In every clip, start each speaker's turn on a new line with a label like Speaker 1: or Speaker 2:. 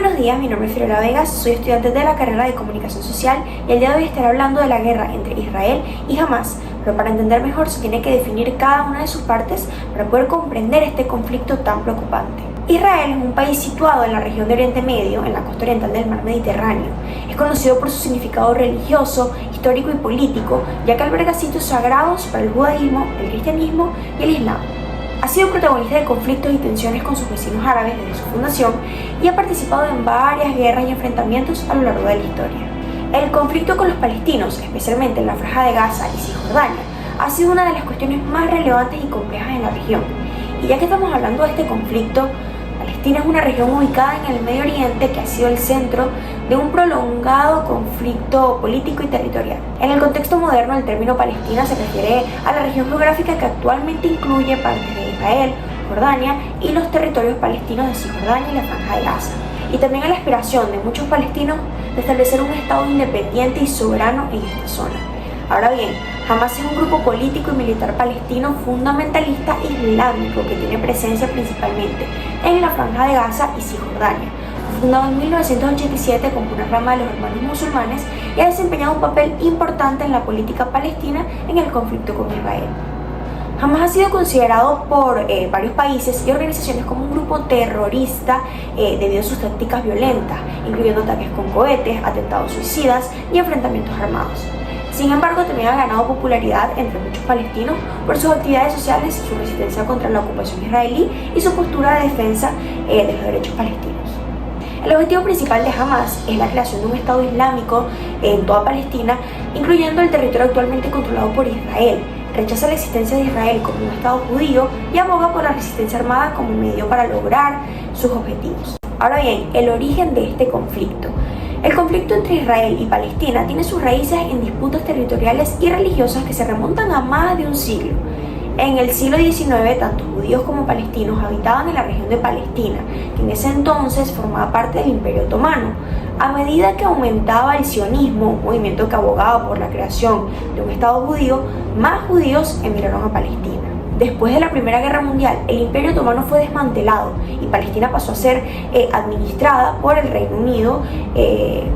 Speaker 1: buenos días, mi nombre es Fiorella Vegas, soy estudiante de la carrera de Comunicación Social y el día de hoy estaré hablando de la guerra entre Israel y Hamás, pero para entender mejor se tiene que definir cada una de sus partes para poder comprender este conflicto tan preocupante. Israel es un país situado en la región de Oriente Medio, en la costa oriental del mar Mediterráneo. Es conocido por su significado religioso, histórico y político, ya que alberga sitios sagrados para el judaísmo, el cristianismo y el islam. Ha sido protagonista de conflictos y tensiones con sus vecinos árabes desde su fundación y ha participado en varias guerras y enfrentamientos a lo largo de la historia. El conflicto con los palestinos, especialmente en la Franja de Gaza y Cisjordania, ha sido una de las cuestiones más relevantes y complejas en la región. Y ya que estamos hablando de este conflicto, Palestina es una región ubicada en el Medio Oriente que ha sido el centro de un prolongado conflicto político y territorial. En el contexto moderno, el término Palestina se refiere a la región geográfica que actualmente incluye partes de Israel, Jordania y los territorios palestinos de Cisjordania y la Franja de Gaza, y también a la aspiración de muchos palestinos de establecer un estado independiente y soberano en esta zona. Ahora bien, Hamás es un grupo político y militar palestino fundamentalista islámico que tiene presencia principalmente en la Franja de Gaza y Cisjordania. Fue fundado en 1987 como una rama de los hermanos musulmanes y ha desempeñado un papel importante en la política palestina en el conflicto con Israel. Hamás ha sido considerado por varios países y organizaciones como un grupo terrorista debido a sus tácticas violentas, incluyendo ataques con cohetes, atentados suicidas y enfrentamientos armados. Sin embargo, también ha ganado popularidad entre muchos palestinos por sus actividades sociales, su resistencia contra la ocupación israelí y su postura de defensa de los derechos palestinos. El objetivo principal de Hamás es la creación de un Estado islámico en toda Palestina, incluyendo el territorio actualmente controlado por Israel. Rechaza la existencia de Israel como un Estado judío y aboga por la resistencia armada como medio para lograr sus objetivos. Ahora bien, el origen de este conflicto. El conflicto entre Israel y Palestina tiene sus raíces en disputas territoriales y religiosas que se remontan a más de un siglo. En el siglo XIX, tanto judíos como palestinos habitaban en la región de Palestina, que en ese entonces formaba parte del Imperio Otomano. A medida que aumentaba el sionismo, un movimiento que abogaba por la creación de un Estado judío, más judíos emigraron a Palestina. Después de la Primera Guerra Mundial, el Imperio Otomano fue desmantelado y Palestina pasó a ser administrada por el Reino Unido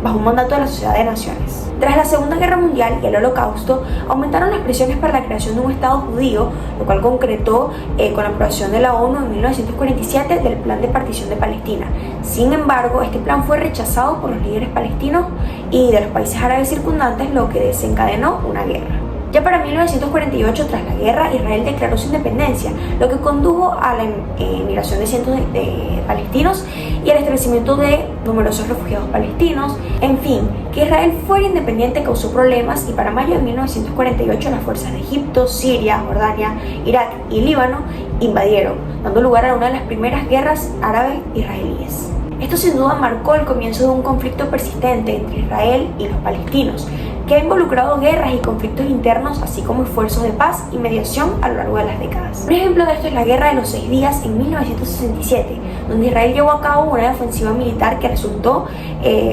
Speaker 1: bajo un mandato de la Sociedad de Naciones. Tras la Segunda Guerra Mundial y el Holocausto, aumentaron las presiones para la creación de un Estado judío, lo cual concretó con la aprobación de la ONU en 1947 del Plan de Partición de Palestina. Sin embargo, este plan fue rechazado por los líderes palestinos y de los países árabes circundantes, lo que desencadenó una guerra. Ya para 1948, tras la guerra, Israel declaró su independencia, lo que condujo a la emigración de cientos de palestinos y al establecimiento de numerosos refugiados palestinos. En fin, que Israel fuera independiente causó problemas y para mayo de 1948 las fuerzas de Egipto, Siria, Jordania, Irak y Líbano invadieron, dando lugar a una de las primeras guerras árabe-israelíes. Esto sin duda marcó el comienzo de un conflicto persistente entre Israel y los palestinos, que ha involucrado guerras y conflictos internos, así como esfuerzos de paz y mediación a lo largo de las décadas. Un ejemplo de esto es la Guerra de los 6 Días en 1967, donde Israel llevó a cabo una ofensiva militar que resultó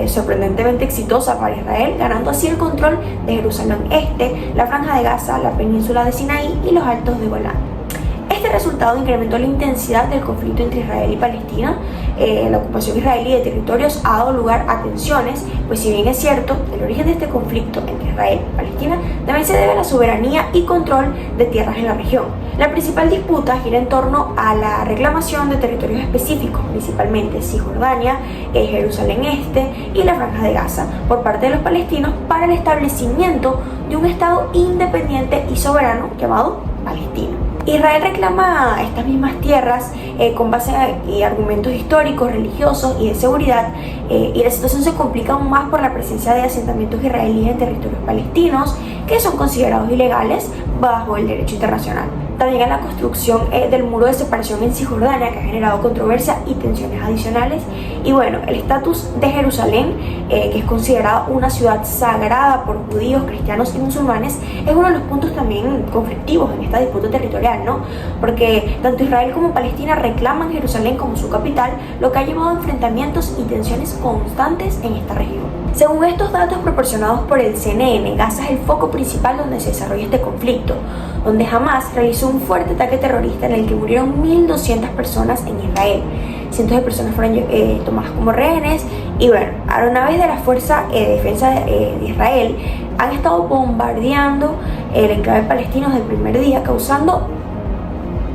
Speaker 1: sorprendentemente exitosa para Israel, ganando así el control de Jerusalén Este, la Franja de Gaza, la península de Sinaí y los Altos de Golán. Este resultado incrementó la intensidad del conflicto entre Israel y Palestina. La ocupación israelí de territorios ha dado lugar a tensiones, pues si bien es cierto, el origen de este conflicto entre Israel y Palestina también se debe a la soberanía y control de tierras en la región. La principal disputa gira en torno a la reclamación de territorios específicos, principalmente Cisjordania, Jerusalén Este y la Franja de Gaza, por parte de los palestinos para el establecimiento de un Estado independiente y soberano llamado Palestina. Israel reclama estas mismas tierras con base en argumentos históricos, religiosos y de seguridad, y la situación se complica aún más por la presencia de asentamientos israelíes en territorios palestinos que son considerados ilegales bajo el derecho internacional. También a la construcción del muro de separación en Cisjordania, que ha generado controversia y tensiones adicionales. Y bueno, el estatus de Jerusalén, que es considerada una ciudad sagrada por judíos, cristianos y musulmanes, es uno de los puntos también conflictivos en esta disputa territorial, ¿no? Porque tanto Israel como Palestina reclaman Jerusalén como su capital, lo que ha llevado a enfrentamientos y tensiones constantes en esta región. Según estos datos proporcionados por el CNN, Gaza es el foco principal donde se desarrolla este conflicto, donde Hamás realizó un fuerte ataque terrorista en el que murieron 1.200 personas en Israel. cientos de personas fueron tomadas como rehenes. Y bueno, aeronaves de la Fuerza de Defensa de Israel han estado bombardeando el enclave palestino desde el primer día, causando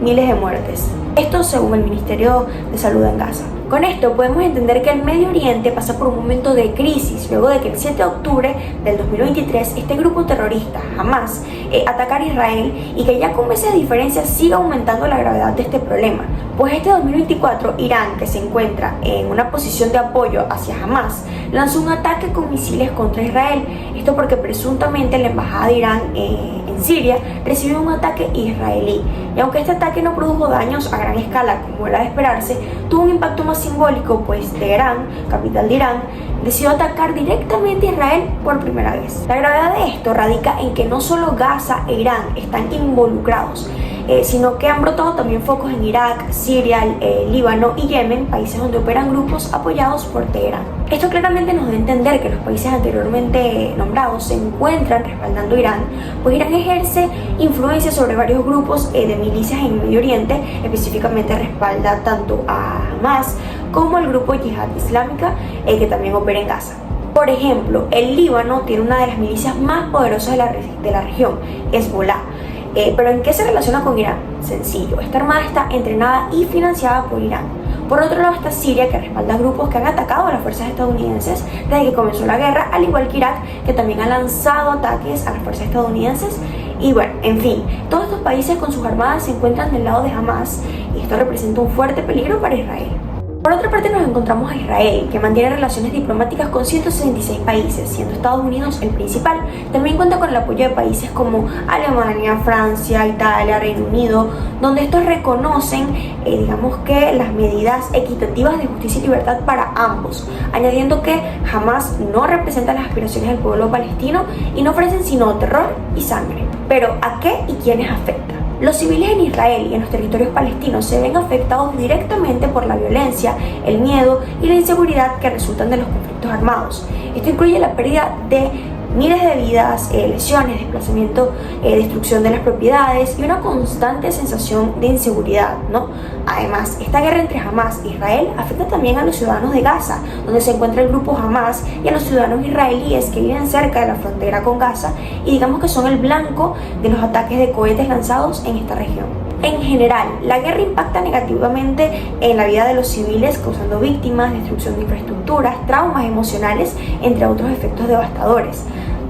Speaker 1: miles de muertes. Esto según el Ministerio de Salud en Gaza. Con esto podemos entender que el Medio Oriente pasa por un momento de crisis luego de que el 7 de octubre del 2023 este grupo terrorista, Hamas, atacara a Israel, y que ya con meses de diferencia sigue aumentando la gravedad de este problema. Pues este 2024 Irán, que se encuentra en una posición de apoyo hacia Hamas, lanzó un ataque con misiles contra Israel. Esto porque presuntamente la embajada de Irán en Siria recibió un ataque israelí. Y aunque este ataque no produjo daños a gran escala como era de esperarse, tuvo un impacto más simbólico, pues Teherán, capital de Irán, decidió atacar directamente a Israel por primera vez. La gravedad de esto radica en que no solo Gaza e Irán están involucrados, sino que han brotado también focos en Irak, Siria, Líbano y Yemen, países donde operan grupos apoyados por Teherán. Esto claramente nos da a entender que los países anteriormente nombrados se encuentran respaldando a Irán, pues Irán ejerce influencia sobre varios grupos de milicias en Medio Oriente, específicamente respalda tanto a Hamas como al grupo Yihad Islámica, que también opera en Gaza. Por ejemplo, el Líbano tiene una de las milicias más poderosas de la región, Hezbollah. ¿Pero en qué se relaciona con Irán? Sencillo, esta armada está entrenada y financiada por Irán. Por otro lado está Siria, que respalda grupos que han atacado a las fuerzas estadounidenses desde que comenzó la guerra, al igual que Irak, que también ha lanzado ataques a las fuerzas estadounidenses. Y bueno, en fin, todos estos países con sus armadas se encuentran del lado de Hamas, y esto representa un fuerte peligro para Israel. Por otra parte nos encontramos a Israel, que mantiene relaciones diplomáticas con 166 países, siendo Estados Unidos el principal. También cuenta con el apoyo de países como Alemania, Francia, Italia, Reino Unido, donde estos reconocen, digamos que las medidas equitativas de justicia y libertad para ambos, añadiendo que jamás no representan las aspiraciones del pueblo palestino y no ofrecen sino terror y sangre. Pero ¿a qué y quiénes afecta? Los civiles en Israel y en los territorios palestinos se ven afectados directamente por la violencia, el miedo y la inseguridad que resultan de los conflictos armados. Esto incluye la pérdida de miles de vidas, lesiones, desplazamiento, destrucción de las propiedades y una constante sensación de inseguridad, ¿no? Además, esta guerra entre Hamas e Israel afecta también a los ciudadanos de Gaza, donde se encuentra el grupo Hamas, y a los ciudadanos israelíes que viven cerca de la frontera con Gaza y digamos que son el blanco de los ataques de cohetes lanzados en esta región. En general, la guerra impacta negativamente en la vida de los civiles, causando víctimas, destrucción de infraestructuras, traumas emocionales, entre otros efectos devastadores.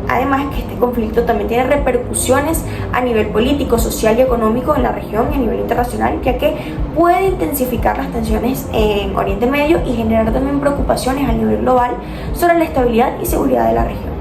Speaker 1: Además que este conflicto también tiene repercusiones a nivel político, social y económico en la región y a nivel internacional, ya que puede intensificar las tensiones en Oriente Medio y generar también preocupaciones a nivel global sobre la estabilidad y seguridad de la región.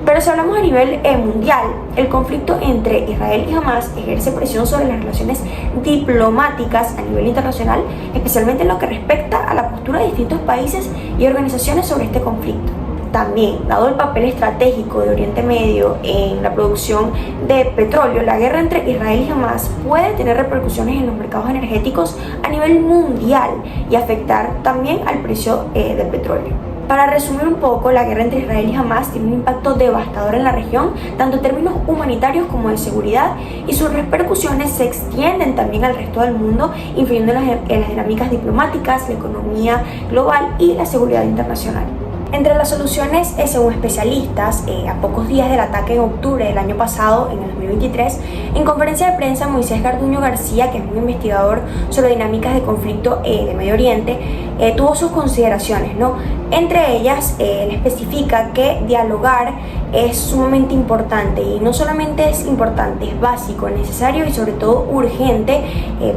Speaker 1: Pero si hablamos a nivel mundial, el conflicto entre Israel y Hamas ejerce presión sobre las relaciones diplomáticas a nivel internacional, especialmente en lo que respecta a la postura de distintos países y organizaciones sobre este conflicto. También, dado el papel estratégico de Oriente Medio en la producción de petróleo, la guerra entre Israel y Hamas puede tener repercusiones en los mercados energéticos a nivel mundial y afectar también al precio del petróleo. Para resumir un poco, la guerra entre Israel y Hamas tiene un impacto devastador en la región, tanto en términos humanitarios como de seguridad, y sus repercusiones se extienden también al resto del mundo, influyendo en las dinámicas diplomáticas, la economía global y la seguridad internacional. Entre las soluciones, según especialistas, a pocos días del ataque en octubre del año pasado, en el 2023, en conferencia de prensa, Moisés Garduño García, que es un investigador sobre dinámicas de conflicto de Medio Oriente, tuvo sus consideraciones, ¿no? Entre ellas, él especifica que dialogar es sumamente importante, y no solamente es importante, es básico, necesario y sobre todo urgente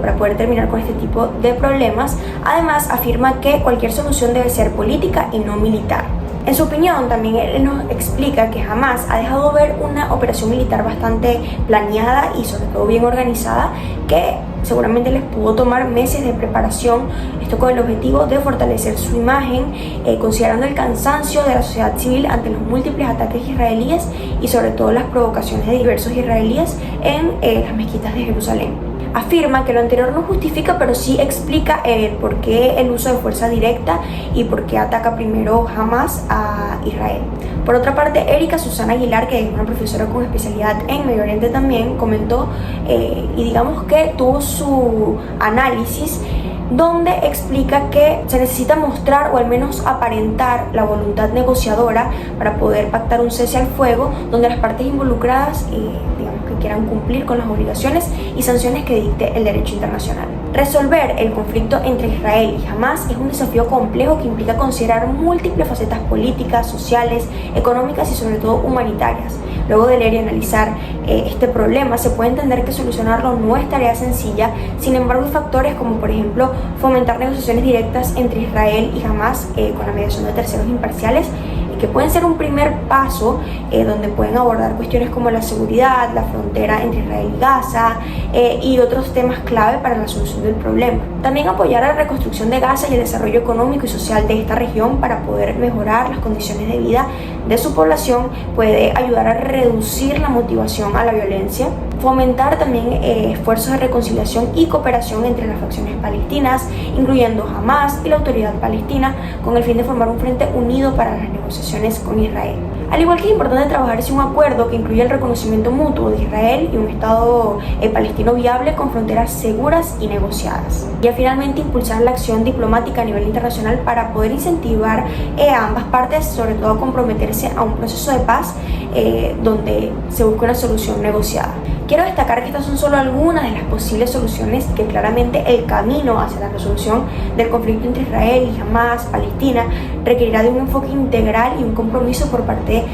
Speaker 1: para poder terminar con este tipo de problemas. Además, afirma que cualquier solución debe ser política y no militar. En su opinión, también él nos explica que Hamas ha dejado ver una operación militar bastante planeada y sobre todo bien organizada, que seguramente les pudo tomar meses de preparación, esto con el objetivo de fortalecer su imagen, considerando el cansancio de la sociedad civil ante los múltiples ataques israelíes y sobre todo las provocaciones de diversos israelíes en las mezquitas de Jerusalén. Afirma que lo anterior no justifica, pero sí explica el por qué el uso de fuerza directa y por qué ataca primero Hamas a Israel. Por otra parte, Erika Susana Aguilar, que es una profesora con especialidad en Medio Oriente también, comentó y digamos que tuvo su análisis donde explica que se necesita mostrar o al menos aparentar la voluntad negociadora para poder pactar un cese al fuego, donde las partes involucradas digamos que quieran cumplir con las obligaciones y sanciones que dicte el derecho internacional. Resolver el conflicto entre Israel y Hamás es un desafío complejo que implica considerar múltiples facetas políticas, sociales, económicas y sobre todo humanitarias. Luego de leer y analizar este problema, se puede entender que solucionarlo no es tarea sencilla. Sin embargo, hay factores como por ejemplo fomentar negociaciones directas entre Israel y Hamás con la mediación de terceros imparciales, que pueden ser un primer paso donde pueden abordar cuestiones como la seguridad, la frontera entre Israel y Gaza y otros temas clave para la solución del problema. También apoyar a la reconstrucción de Gaza y el desarrollo económico y social de esta región para poder mejorar las condiciones de vida de su población puede ayudar a reducir la motivación a la violencia. Fomentar también esfuerzos de reconciliación y cooperación entre las facciones palestinas, incluyendo Hamás y la Autoridad Palestina, con el fin de formar un frente unido para las negociaciones con Israel. Al igual que es importante trabajar hacia un acuerdo que incluya el reconocimiento mutuo de Israel y un Estado palestino viable con fronteras seguras y negociadas. Y finalmente impulsar la acción diplomática a nivel internacional para poder incentivar a ambas partes, sobre todo a comprometerse a un proceso de paz donde se busque una solución negociada. Quiero destacar que estas son solo algunas de las posibles soluciones, que claramente el camino hacia la resolución del conflicto entre Israel y Hamás, Palestina, requerirá de un enfoque integral y un compromiso por parte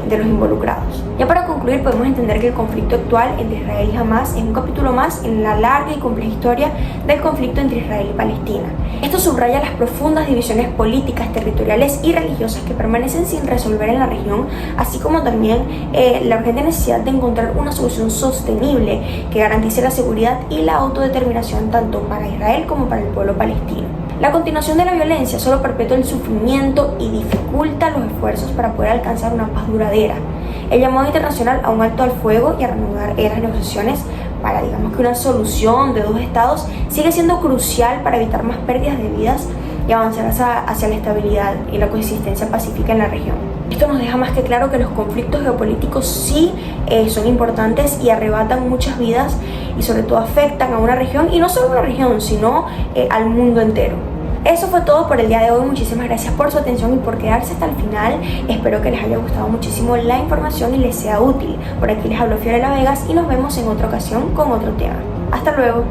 Speaker 1: de los involucrados. Ya para concluir, podemos entender que el conflicto actual entre Israel y Hamás es un capítulo más en la larga y compleja historia del conflicto entre Israel y Palestina. Esto subraya las profundas divisiones políticas, territoriales y religiosas que permanecen sin resolver en la región, así como también la urgente necesidad de encontrar una solución sostenible que garantice la seguridad y la autodeterminación tanto para Israel como para el pueblo palestino. La continuación de la violencia solo perpetúa el sufrimiento y dificulta los esfuerzos para poder alcanzar una paz duradera. El llamado internacional a un alto al fuego y a reanudar las negociaciones para, digamos, que una solución de dos estados sigue siendo crucial para evitar más pérdidas de vidas y avanzar hacia la estabilidad y la coexistencia pacífica en la región. Esto nos deja más que claro que los conflictos geopolíticos sí son importantes y arrebatan muchas vidas y sobre todo afectan a una región, y no solo a una región, sino al mundo entero. Eso fue todo por el día de hoy. Muchísimas gracias por su atención y por quedarse hasta el final. Espero que les haya gustado muchísimo la información y les sea útil. Por aquí les habló Fiorella Vegas y nos vemos en otra ocasión con otro tema. Hasta luego.